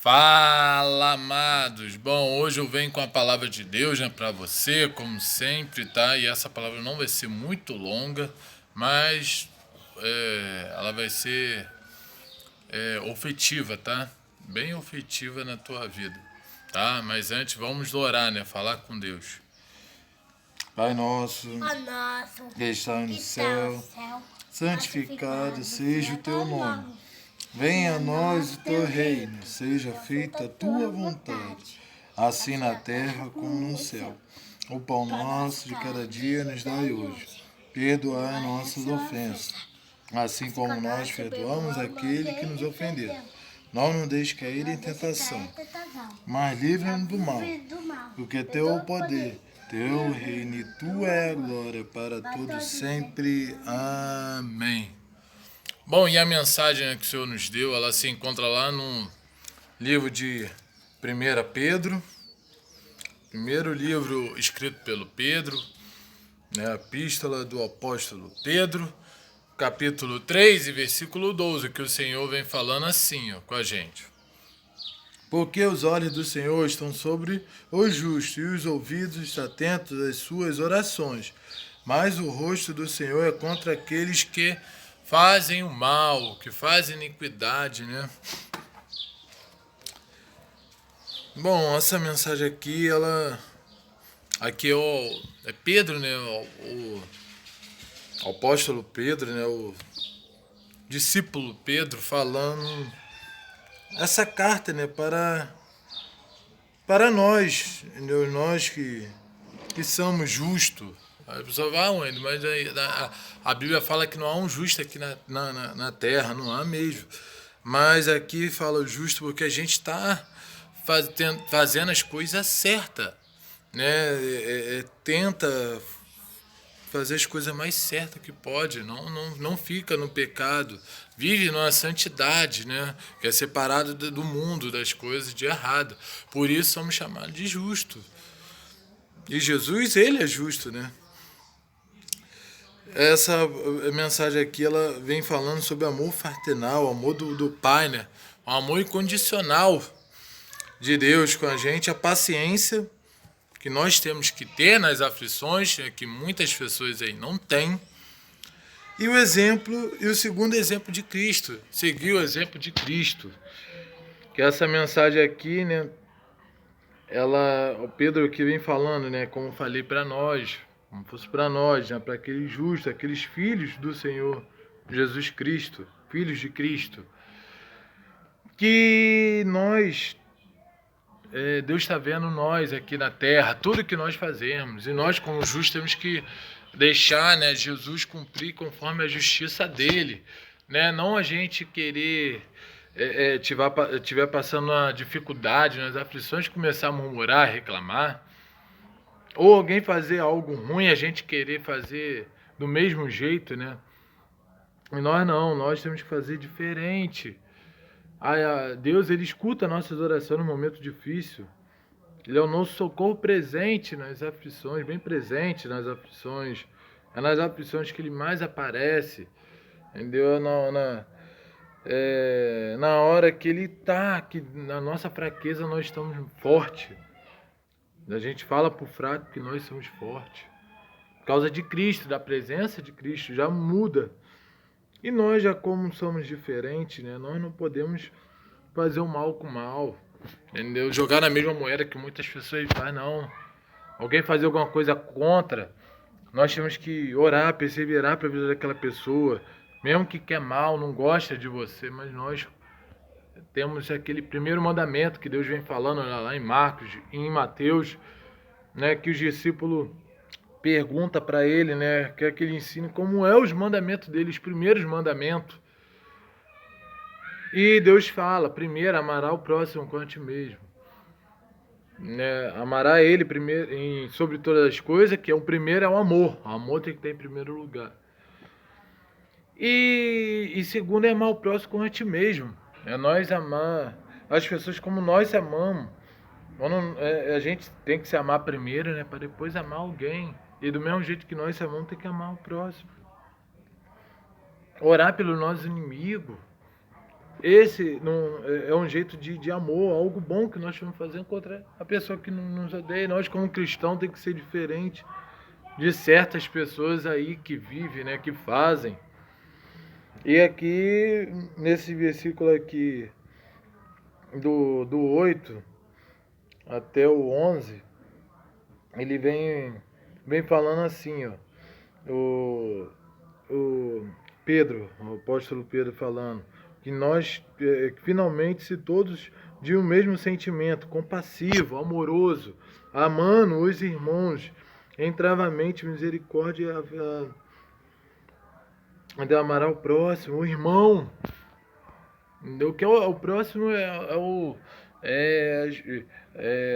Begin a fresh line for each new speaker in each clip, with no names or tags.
Fala, amados! Bom, hoje eu venho com a palavra de Deus, né, para você, como sempre, tá? E essa palavra não vai ser muito longa, mas ela vai ser ofetiva, tá? Bem ofetiva na tua vida, tá? Mas antes vamos orar, né? Falar com Deus.
Pai nosso,
que
que estás no céu, santificado seja o teu nome. Venha a nós o teu reino, seja feita a tua vontade, assim na terra como no céu. O pão nosso de cada dia nos dai hoje. Perdoai nossas ofensas, assim como nós perdoamos aquele que nos ofendeu. Não nos deixe cair em tentação, mas livra-nos do mal, porque teu é o poder, teu reino e tua é a glória para todos sempre. Amém.
Bom, e a mensagem que o Senhor nos deu, ela se encontra lá no livro de 1 Pedro, primeiro livro escrito pelo Pedro, né, a epístola do apóstolo Pedro, capítulo 3 e versículo 12, que o Senhor vem falando assim, ó, com a gente.
Porque os olhos do Senhor estão sobre os justos e os ouvidos atentos às suas orações, mas o rosto do Senhor é contra aqueles que
fazem o mal, que fazem iniquidade, né? Bom, essa mensagem aqui, aqui é Pedro, né? O apóstolo Pedro, né? O discípulo Pedro falando essa carta, né? Para nós, entendeu? Nós que somos justos. A pessoa vai aonde? Mas a Bíblia fala que não há um justo aqui na terra, não há mesmo. Mas aqui fala o justo porque a gente está fazendo as coisas certas, né? Tenta fazer as coisas mais certas que pode, não fica no pecado, vive numa santidade, né? Que é separado do mundo, das coisas de errado. Por isso somos chamados de justos. E Jesus, ele é justo, né? Essa mensagem aqui, ela vem falando sobre amor fraternal, amor do Pai, né? O amor incondicional de Deus com a gente, a paciência que nós temos que ter nas aflições, né, que muitas pessoas aí não têm. E o segundo exemplo de Cristo, seguir o exemplo de Cristo. Que essa mensagem aqui, né, o Pedro aqui vem falando, né, como falei para nós, como fosse para nós, né, para aqueles justos, aqueles filhos do Senhor Jesus Cristo, filhos de Cristo, que Deus está vendo nós aqui na terra, tudo que nós fazemos, e nós como justos temos que deixar, né, Jesus cumprir conforme a justiça dele, né, não a gente querer tiver passando uma dificuldade nas aflições, começar a murmurar, reclamar, ou alguém fazer algo ruim, a gente querer fazer do mesmo jeito, né? E nós temos que fazer diferente. Deus, ele escuta nossas orações no momento difícil. Ele é o nosso socorro presente nas aflições, bem presente nas aflições. É nas aflições que ele mais aparece, entendeu? Na hora que ele está, que na nossa fraqueza nós estamos fortes. A gente fala pro fraco que nós somos fortes. Por causa de Cristo, da presença de Cristo, já muda. E nós, já como somos diferentes, né? Nós não podemos fazer o mal com o mal, entendeu? Jogar na mesma moeda que muitas pessoas fazem, não. Alguém fazer alguma coisa contra, nós temos que orar, perseverar para a vida daquela pessoa, mesmo que quer mal, não gosta de você, mas nós temos aquele primeiro mandamento que Deus vem falando lá em Marcos, em Mateus, né, que os discípulos pergunta para ele, né, quer que ele ensine como é os mandamentos dele, os primeiros mandamentos. E Deus fala, primeiro, amará o próximo como a ti mesmo. Né, amará ele primeiro, sobre todas as coisas, que o primeiro é o amor. O amor tem que ter em primeiro lugar. E segundo é amar o próximo como a ti mesmo. É nós amar as pessoas como nós amamos. A gente tem que se amar primeiro, né, para depois amar alguém. E do mesmo jeito que nós amamos, tem que amar o próximo. Orar pelo nosso inimigo. esse não, é um jeito de amor, algo bom que nós estamos fazendo contra a pessoa que nos odeia. Nós, como cristãos, tem que ser diferente de certas pessoas aí que vivem, né, que fazem. E aqui, nesse versículo aqui, do 8 até o 11, ele vem falando assim, ó, o Pedro, o apóstolo Pedro falando, que nós, finalmente, se todos de um mesmo sentimento, compassivo, amoroso, amando os irmãos, entravamente misericórdia de amar ao próximo, o irmão. O que é o próximo é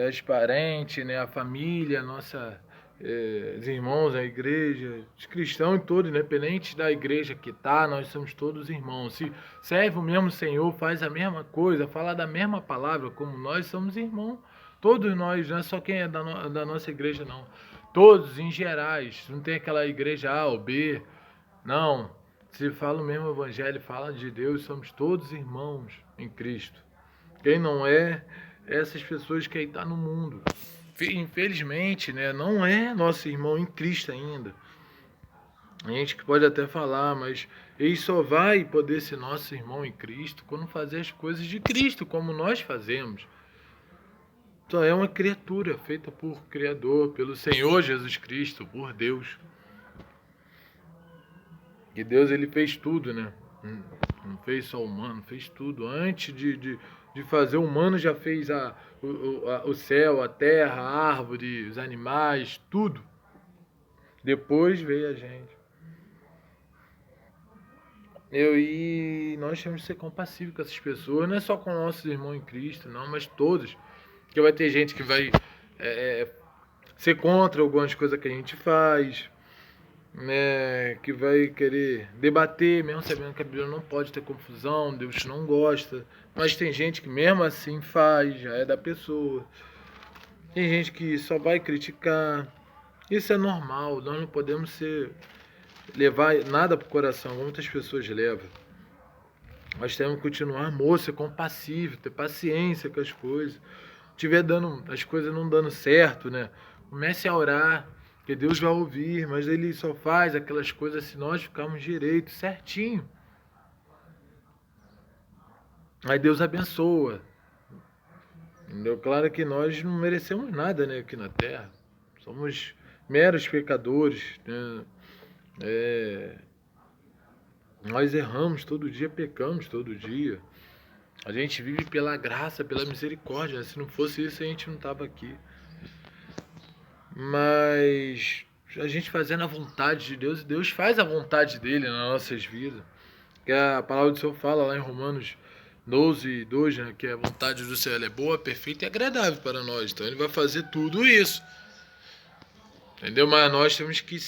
as parentes, né, a família, os irmãos, a igreja, os cristãos todos, independente da igreja que tá, nós somos todos irmãos. Se serve o mesmo Senhor, faz a mesma coisa, fala da mesma palavra, como nós somos irmãos. Todos nós, não é só quem é da nossa igreja, não. Todos, em gerais. Não tem aquela igreja A ou B. Não. Se fala o mesmo evangelho, fala de Deus, somos todos irmãos em Cristo. Quem não é, essas pessoas que aí estão no mundo. Infelizmente, né, não é nosso irmão em Cristo ainda. A gente que pode até falar, mas ele só vai poder ser nosso irmão em Cristo quando fazer as coisas de Cristo, como nós fazemos. Só é uma criatura feita por Criador, pelo Senhor Jesus Cristo, por Deus. E Deus, ele fez tudo, né? Não fez só o humano, fez tudo. Antes de fazer o humano, já fez o céu, a terra, a árvore, os animais, tudo. Depois veio a gente. E nós temos que ser compassivos com essas pessoas, não é só com nossos irmãos em Cristo, não, mas todos. Porque vai ter gente que vai ser contra algumas coisas que a gente faz, né, que vai querer debater, mesmo sabendo que a Bíblia não pode ter confusão, Deus não gosta, mas tem gente que mesmo assim faz, já é da pessoa. Tem gente que só vai criticar. Isso é normal, nós não podemos levar nada pro coração, como muitas pessoas levam. Nós temos que continuar amor, ser compassivo, ter paciência com as coisas. Tiver as coisas não dando certo, né? Comece a orar, que Deus vai ouvir, mas Ele só faz aquelas coisas se nós ficarmos direito, certinho. Aí Deus abençoa. Entendeu? Claro que nós não merecemos nada, né, aqui na Terra. Somos meros pecadores, né? Nós erramos todo dia, pecamos todo dia. A gente vive pela graça, pela misericórdia. Se não fosse isso, a gente não estava aqui. Mas a gente fazendo a vontade de Deus, e Deus faz a vontade dele nas nossas vidas. Que a palavra do Senhor fala lá em Romanos 12, 2, né, que a vontade do Senhor é boa, perfeita e agradável para nós. Então ele vai fazer tudo isso. Entendeu? Mas nós temos que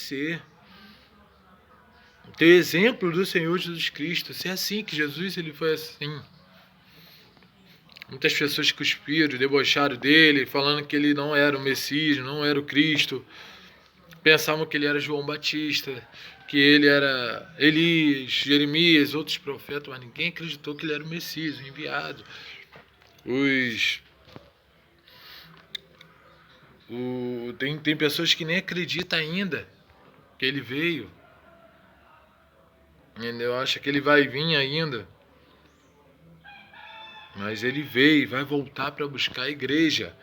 ter exemplo do Senhor Jesus Cristo. Ser assim, que Jesus ele foi assim. Muitas pessoas cuspiram, debocharam dele, falando que ele não era o Messias, não era o Cristo. Pensavam que ele era João Batista, que ele era Elias, Jeremias, outros profetas, mas ninguém acreditou que ele era o Messias, o enviado. Tem pessoas que nem acreditam ainda que ele veio. Eu acho que ele vai vir ainda. Mas ele veio e vai voltar para buscar a igreja.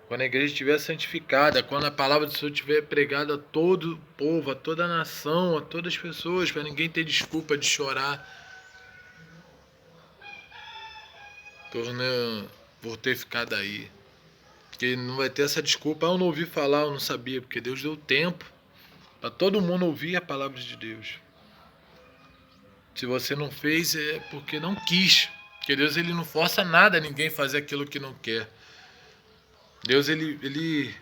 Quando a igreja estiver santificada, quando a palavra do Senhor estiver pregada a todo o povo, a toda a nação, a todas as pessoas, para ninguém ter desculpa de chorar por ter ficado aí. Porque não vai ter essa desculpa, eu não ouvi falar, eu não sabia, porque Deus deu tempo para todo mundo ouvir a palavra de Deus. Se você não fez, é porque não quis. Porque Deus ele não força nada a ninguém fazer aquilo que não quer. Deus ele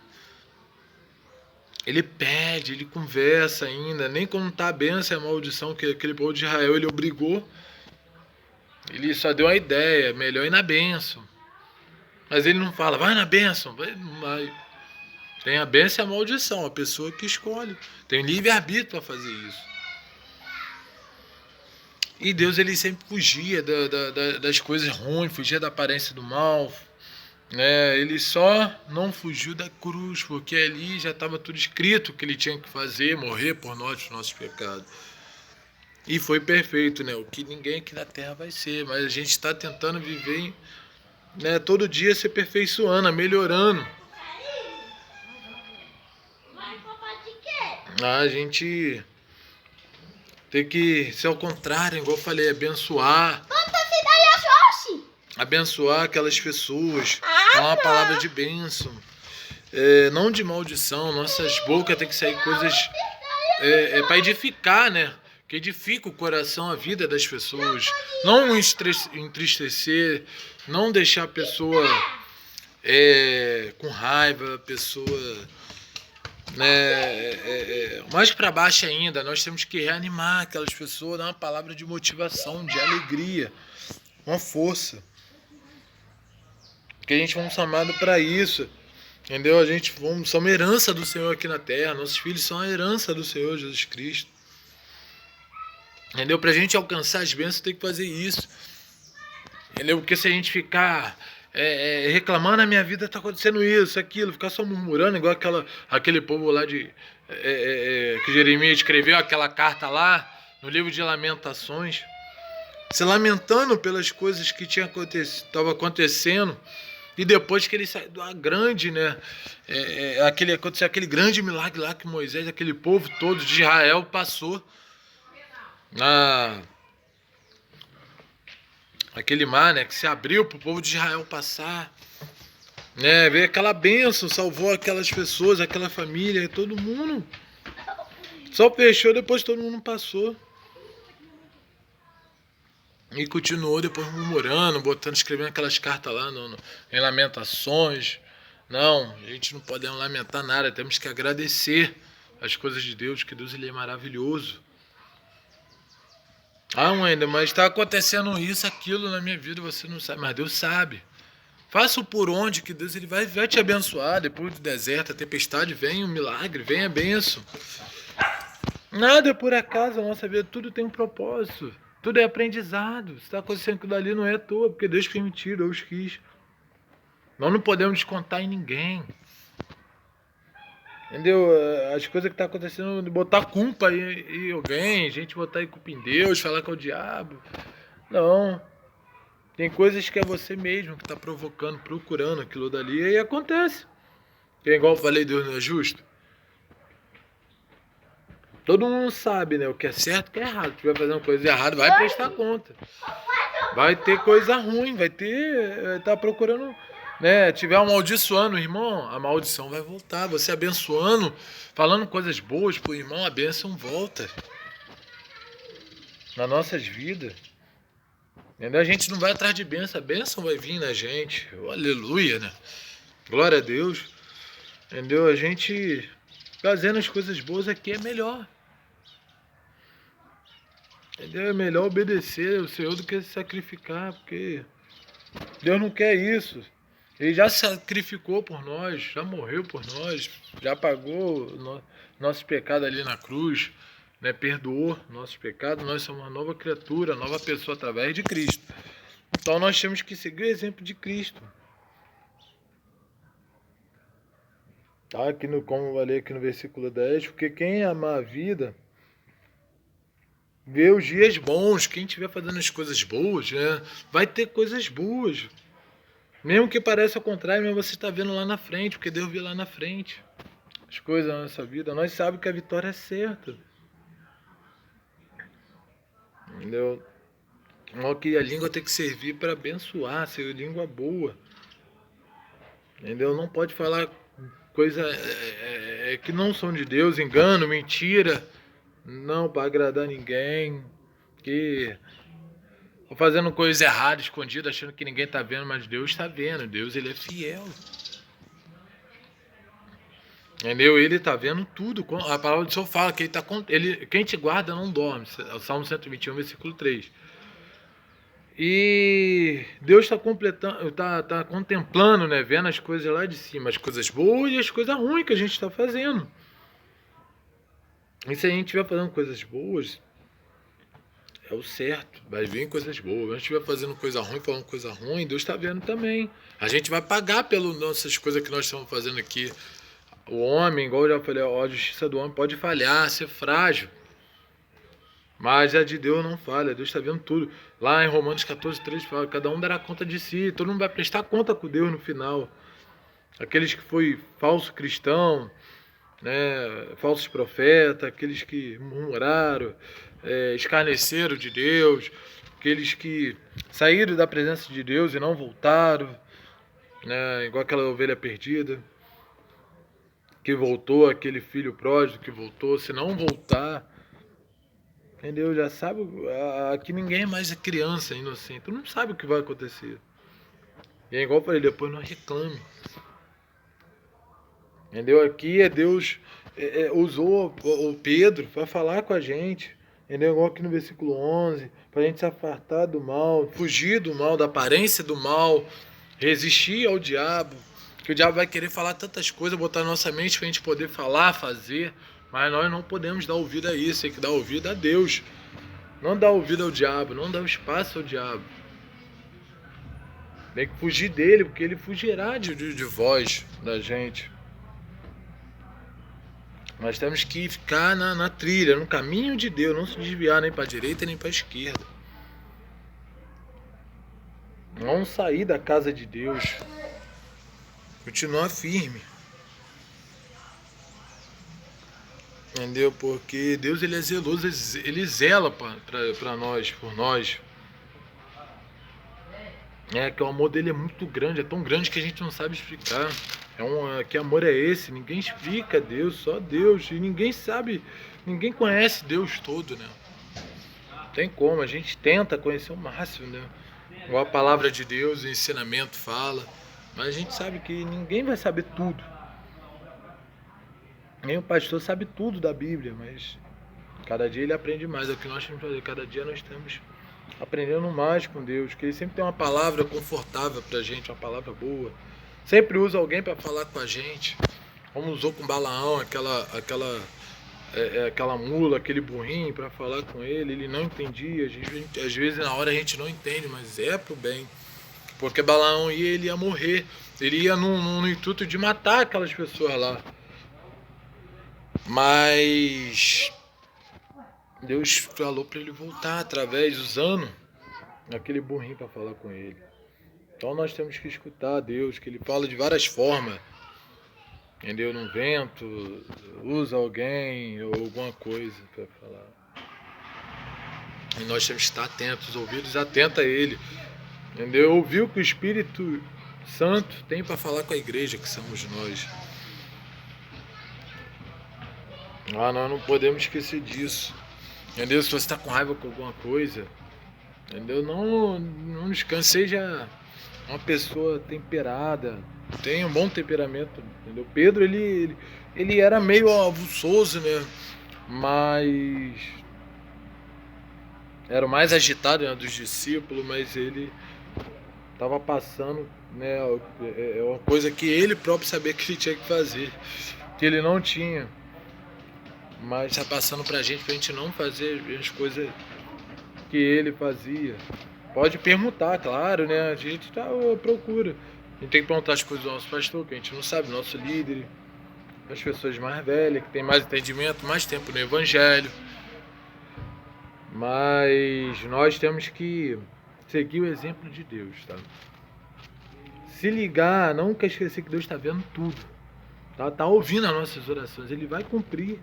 pede, ele conversa ainda. Nem quando está a bênção e a maldição que aquele povo de Israel ele obrigou. Ele só deu uma ideia, melhor ir na bênção. Mas ele não fala, vai na bênção, não vai. Tem a bênção e a maldição, a pessoa que escolhe. Tem livre-arbítrio para fazer isso. E Deus, ele sempre fugia das coisas ruins, fugia da aparência do mal, né? Ele só não fugiu da cruz, porque ali já estava tudo escrito que ele tinha que fazer, morrer por nós, os nossos pecados. E foi perfeito, né? O que ninguém aqui na Terra vai ser, mas a gente está tentando viver, né, todo dia se aperfeiçoando, melhorando. A gente tem que ser ao contrário, igual eu falei, abençoar aquelas pessoas, falar uma palavra de bênção, não de maldição. Nossas bocas tem que sair coisas para edificar, né? Que edifica o coração, a vida das pessoas. Não entristecer, não deixar a pessoa com raiva, a pessoa, né, mais para baixo ainda. Nós temos que reanimar aquelas pessoas, dar uma palavra de motivação, de alegria, uma força. Porque a gente foi chamado para isso, entendeu? A gente somos herança do Senhor aqui na terra. Nossos filhos são a herança do Senhor Jesus Cristo, entendeu? Pra gente alcançar as bênçãos tem que fazer isso, entendeu? Porque se a gente ficar reclamando, na minha vida tá acontecendo isso, aquilo, ficar só murmurando, igual aquele povo lá que Jeremias escreveu aquela carta lá no livro de Lamentações, se lamentando pelas coisas que estavam acontecendo. E depois que ele saiu da grande, né, aconteceu aquele grande milagre lá que Moisés, aquele povo todo de Israel passou aquele mar, né, que se abriu para o povo de Israel passar, né, veio aquela bênção, salvou aquelas pessoas, aquela família, todo mundo. Só fechou, depois todo mundo passou. E continuou depois murmurando, escrevendo aquelas cartas lá em Lamentações. Não, a gente não pode lamentar nada, temos que agradecer as coisas de Deus, que Deus, ele é maravilhoso. Wender, mas está acontecendo isso, aquilo na minha vida, você não sabe, mas Deus sabe. Faça o por onde, que Deus, ele vai te abençoar. Depois do deserto, a tempestade, vem o milagre, vem a bênção. Nada é por acaso, a nossa vida, tudo tem um propósito. Tudo é aprendizado. Se está acontecendo aquilo ali, não é à toa, porque Deus permitiu, Deus quis. Nós não podemos descontar em ninguém. Entendeu? As coisas que estão acontecendo, botar culpa em alguém, gente botar culpa em Deus, falar que é o diabo. Não. Tem coisas que é você mesmo que está provocando, procurando aquilo dali, e aí acontece. Que é igual eu falei, Deus não é justo. Todo mundo sabe, né, o que é certo e o que é errado. Se estiver fazendo coisa errada, vai prestar conta. Vai ter coisa ruim, vai ter... Tá procurando, né? Tiver amaldiçoando o irmão, a maldição vai voltar. Você abençoando, falando coisas boas pro irmão, a bênção volta. Nas nossas vidas. Entendeu? A gente não vai atrás de bênção, a bênção vai vir na gente. Aleluia, né? Glória a Deus. Entendeu? A gente fazendo as coisas boas aqui é melhor. Entendeu? É melhor obedecer ao Senhor do que se sacrificar, porque Deus não quer isso. Ele já sacrificou por nós, já morreu por nós, já pagou nossos pecados ali na cruz, né? Perdoou nossos pecados. Nós somos uma nova criatura, nova pessoa através de Cristo. Então nós temos que seguir o exemplo de Cristo. Tá? Como eu falei aqui no versículo 10, porque quem amar a vida vê os dias bons. Quem estiver fazendo as coisas boas, né, vai ter coisas boas. Mesmo que pareça ao contrário, mas você está vendo lá na frente, porque Deus vê lá na frente as coisas na nossa vida. Nós sabemos que a vitória é certa. Entendeu? Que a língua tem que servir para abençoar, ser língua boa. Entendeu? Não pode falar coisa que não são de Deus, engano, mentira. Não para agradar ninguém. Que fazendo coisa errada, escondida, achando que ninguém está vendo, mas Deus está vendo. Deus, ele é fiel. Entendeu? Ele está vendo tudo. A palavra do Senhor fala que quem te guarda não dorme. Salmo 121, versículo 3. E Deus está contemplando, né, vendo as coisas lá de cima, as coisas boas e as coisas ruins que a gente está fazendo. E se a gente estiver fazendo coisas boas, é o certo. Vai vir coisas boas. A gente vai fazendo coisa ruim, falando coisa ruim, Deus está vendo também. A gente vai pagar pelas nossas coisas que nós estamos fazendo aqui. O homem, igual eu já falei, a justiça do homem pode falhar, ser frágil. Mas a de Deus não falha, Deus está vendo tudo. Lá em Romanos 14:3 fala, cada um dará conta de si, todo mundo vai prestar conta com Deus no final. Aqueles que foi falso cristão, né, falsos profetas, aqueles que murmuraram, escarneceram de Deus, aqueles que saíram da presença de Deus e não voltaram, né, igual aquela ovelha perdida, que voltou, aquele filho pródigo que voltou, se não voltar, entendeu? Já sabe, aqui ninguém mais é criança, inocente, tu não sabe o que vai acontecer. E é igual eu falei, depois não reclame. Entendeu? Aqui Deus usou o Pedro para falar com a gente. Entendeu? Igual aqui no versículo 11, para a gente se afastar do mal, fugir do mal, da aparência do mal, resistir ao diabo. Que o diabo vai querer falar tantas coisas, botar na nossa mente para a gente poder falar, fazer. Mas nós não podemos dar ouvido a isso, tem que dar ouvido a Deus. Não dar ouvido ao diabo, não dar espaço ao diabo. Tem que fugir dele, porque ele fugirá de vós, da gente. Nós temos que ficar na trilha, no caminho de Deus, não se desviar nem para a direita nem para a esquerda. Não sair da casa de Deus. Continuar firme. Entendeu? Porque Deus ele é zeloso, ele zela para nós, por nós. Que o amor dele é muito grande, é tão grande que a gente não sabe explicar. Que amor é esse? Ninguém explica Deus, só Deus. E ninguém sabe, ninguém conhece Deus todo, né? Não tem como, a gente tenta conhecer o máximo, né? Igual a palavra de Deus, o ensinamento fala. Mas a gente sabe que ninguém vai saber tudo. Nem o pastor sabe tudo da Bíblia, mas cada dia ele aprende mais. É o que nós temos que fazer, cada dia nós estamos aprendendo mais com Deus, que ele sempre tem uma palavra confortável pra gente, uma palavra boa. Sempre usa alguém para falar com a gente. Como usou com Balaão, aquela mula, aquele burrinho para falar com ele. Ele não entendia. Às vezes na hora a gente não entende, mas é pro bem. Porque Balaão ele ia morrer. Ele ia no intuito de matar aquelas pessoas lá. Mas Deus falou para ele voltar usando aquele burrinho para falar com ele. Então nós temos que escutar a Deus, que ele fala de várias formas. Entendeu? No vento, usa alguém ou alguma coisa para falar. E nós temos que estar atentos, ouvidos atentos a ele. Entendeu? Ouvir o que o Espírito Santo tem para falar com a igreja, que somos nós. Nós não podemos esquecer disso. Entendeu? Se você está com raiva com alguma coisa, entendeu? Não descanse, seja uma pessoa temperada, tem um bom temperamento, entendeu? Pedro, ele era meio avulsoso, né? Mas era o mais agitado, né, dos discípulos, mas ele estava passando, né, uma coisa que ele próprio sabia que ele tinha que fazer, que ele não tinha. Mas está passando pra gente não fazer as coisas que ele fazia. Pode perguntar, claro, né? A gente procura. A gente tem que perguntar as coisas do nosso pastor, que a gente não sabe, nosso líder, as pessoas mais velhas, que tem mais entendimento, mais tempo no evangelho. Mas nós temos que seguir o exemplo de Deus, tá? Se ligar, nunca esquecer que Deus está vendo tudo. Tá ouvindo as nossas orações, Ele vai cumprir.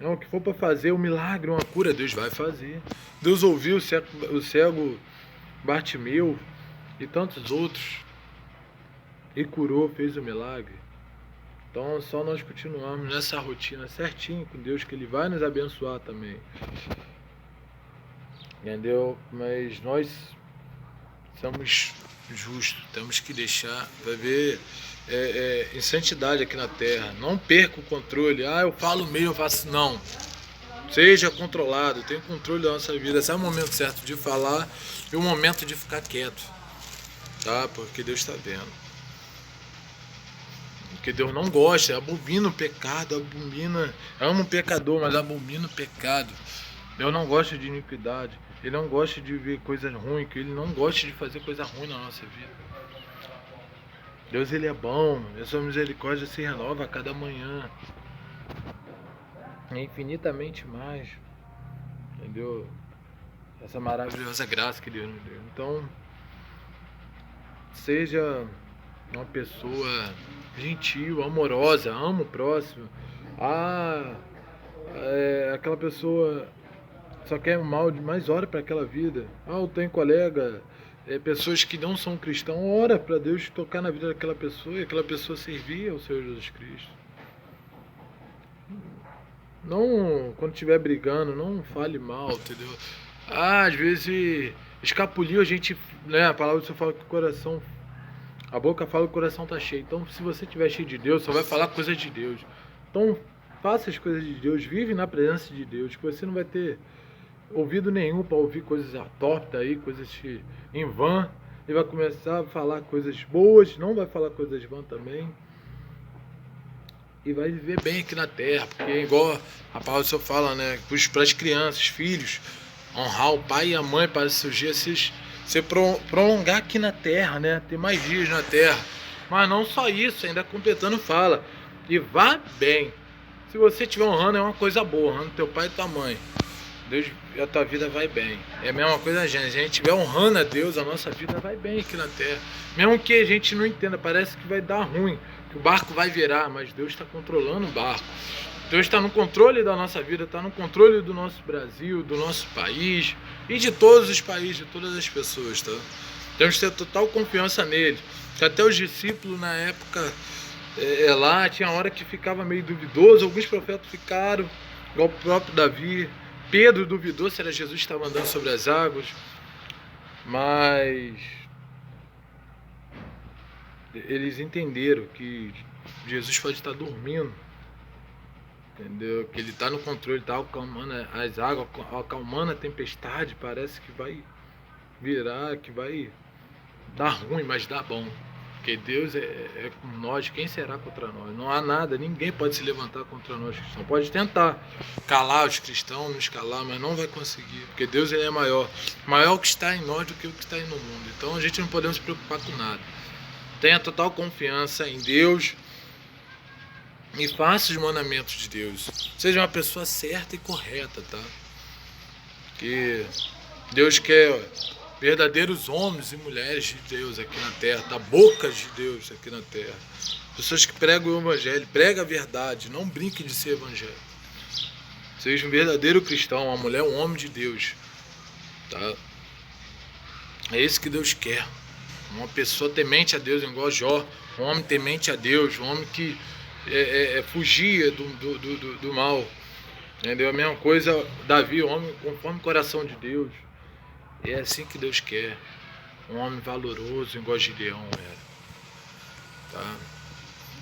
O que for para fazer, um milagre, uma cura, Deus vai fazer. Deus ouviu o cego Bartimeu e tantos outros e curou, fez o milagre. Então só nós continuamos nessa rotina certinho com Deus, que Ele vai nos abençoar também. Entendeu? Mas nós somos justos, temos que deixar, vai ver em santidade aqui na terra. Não perca o controle. Eu falo meio, eu faço. Não. Seja controlado, tenha controle da nossa vida. Esse é o momento certo de falar e o momento de ficar quieto. Tá? Porque Deus está vendo. Porque Deus não gosta, abomina o pecado, ama o pecador, mas abomina o pecado. Deus não gosta de iniquidade. Ele não gosta de ver coisas ruins, que Ele não gosta de fazer coisa ruim na nossa vida. Deus, Ele é bom, a sua misericórdia se renova a cada manhã. É infinitamente mais. Entendeu? Essa maravilhosa graça que Deus nos deu. Então, seja uma pessoa gentil, amorosa, ama o próximo. Aquela pessoa só quer o mal, mais ora para aquela vida. Eu tenho colega, pessoas que não são cristãos, ora para Deus tocar na vida daquela pessoa e aquela pessoa servir ao Senhor Jesus Cristo. Não, quando estiver brigando, não fale mal, entendeu? Às vezes escapuliu a gente, né? A palavra do Senhor fala que o coração, a boca fala que o coração tá cheio. Então, se você estiver cheio de Deus, só vai falar coisas de Deus. Então, faça as coisas de Deus, vive na presença de Deus, que você não vai ter ouvido nenhum para ouvir coisas tortas aí, coisas em vão. Ele vai começar a falar coisas boas, não vai falar coisas vãs também. E vai viver bem aqui na terra, porque igual a palavra do Senhor fala, né? Para as crianças, filhos, honrar o pai e a mãe para seus dias se prolongar aqui na terra, né? Ter mais dias na terra. Mas não só isso, ainda completando fala. E vá bem. Se você estiver honrando, é uma coisa boa, honrando teu pai e tua mãe. Deus, a tua vida vai bem. É a mesma coisa, gente. Se a gente estiver honrando a Deus, a nossa vida vai bem aqui na terra. Mesmo que a gente não entenda, parece que vai dar ruim, que o barco vai virar, mas Deus está controlando o barco. Deus está no controle da nossa vida, está no controle do nosso Brasil, do nosso país e de todos os países, de todas as pessoas, tá? Temos que ter total confiança nele. Até os discípulos na época lá, tinha hora que ficava meio duvidoso, alguns profetas ficaram, igual o próprio Davi. Pedro duvidou se era Jesus que estava andando sobre as águas, mas eles entenderam que Jesus pode estar dormindo, entendeu? Que ele está no controle, está acalmando as águas, acalmando a tempestade. Parece que vai virar, que vai dar ruim, mas dá bom. Porque Deus é com nós, quem será contra nós? Não há nada, ninguém pode se levantar contra nós cristãos. Pode tentar calar os cristãos, nos calar, mas não vai conseguir. Porque Deus, ele é maior. Maior o que está em nós do que o que está aí no mundo. Então a gente não podemos se preocupar com nada. Tenha total confiança em Deus e faça os mandamentos de Deus. Seja uma pessoa certa e correta, tá? Que Deus quer verdadeiros homens e mulheres de Deus aqui na terra, tá? Bocas de Deus aqui na terra. Pessoas que pregam o evangelho, pregam a verdade, não brinquem de ser evangelho. Seja um verdadeiro cristão, uma mulher, um homem de Deus, tá? É isso que Deus quer. Uma pessoa temente a Deus, igual Jó, um homem temente a Deus, um homem que fugia do mal. Entendeu? A mesma coisa, Davi, um homem conforme o coração de Deus. É assim que Deus quer. Um homem valoroso, igual Gideão era. Tá?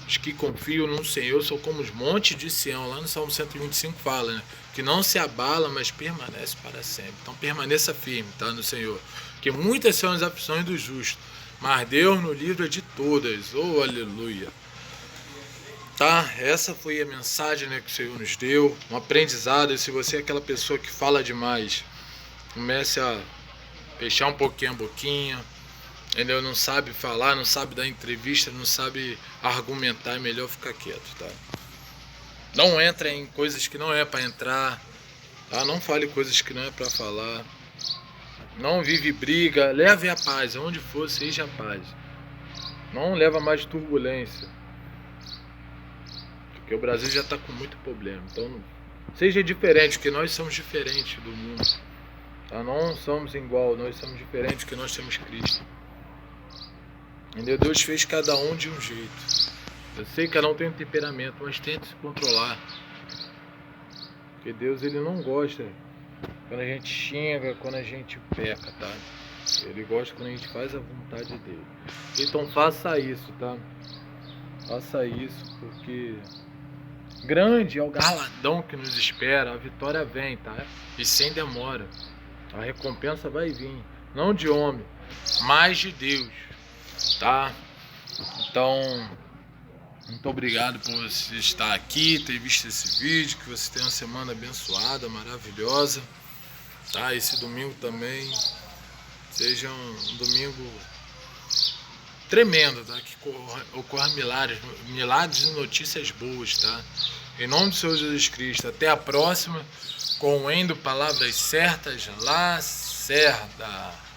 Os que confiam no Senhor são como os montes de Sião. Lá no Salmo 125 fala, né? Que não se abala, mas permanece para sempre. Então permaneça firme, tá? No Senhor. Porque muitas são as aflições do justo, mas Deus nos livra de todas. Oh, aleluia. Tá? Essa foi a mensagem, né, que o Senhor nos deu. Um aprendizado. E se você é aquela pessoa que fala demais, comece a fechar um pouquinho a boquinha, entendeu? Não sabe falar, não sabe dar entrevista, não sabe argumentar, é melhor ficar quieto, tá? Não entra em coisas que não é para entrar, tá? Não fale coisas que não é para falar. Não vive briga, leve a paz, onde for, seja a paz. Não leva mais turbulência, porque o Brasil já está com muito problema. Então, seja diferente, porque nós somos diferentes do mundo. Tá? Não somos igual, nós somos diferentes porque nós temos Cristo. Entendeu? Deus fez cada um de um jeito. Eu sei que cada um tem um temperamento, mas tente se controlar. Porque Deus, ele não gosta quando a gente xinga, quando a gente peca, tá? Ele gosta quando a gente faz a vontade dele. Então faça isso, tá? Faça isso, porque grande é o galardão que nos espera. A vitória vem, tá? E sem demora. A recompensa vai vir, não de homem, mas de Deus, tá? Então, muito obrigado por você estar aqui, ter visto esse vídeo, que você tenha uma semana abençoada, maravilhosa. tá? Esse domingo também seja um domingo tremendo, tá? Que ocorra milagres e notícias boas, tá? Em nome do Senhor Jesus Cristo. Até a próxima com o Endo Palavras Certas, Lacerda.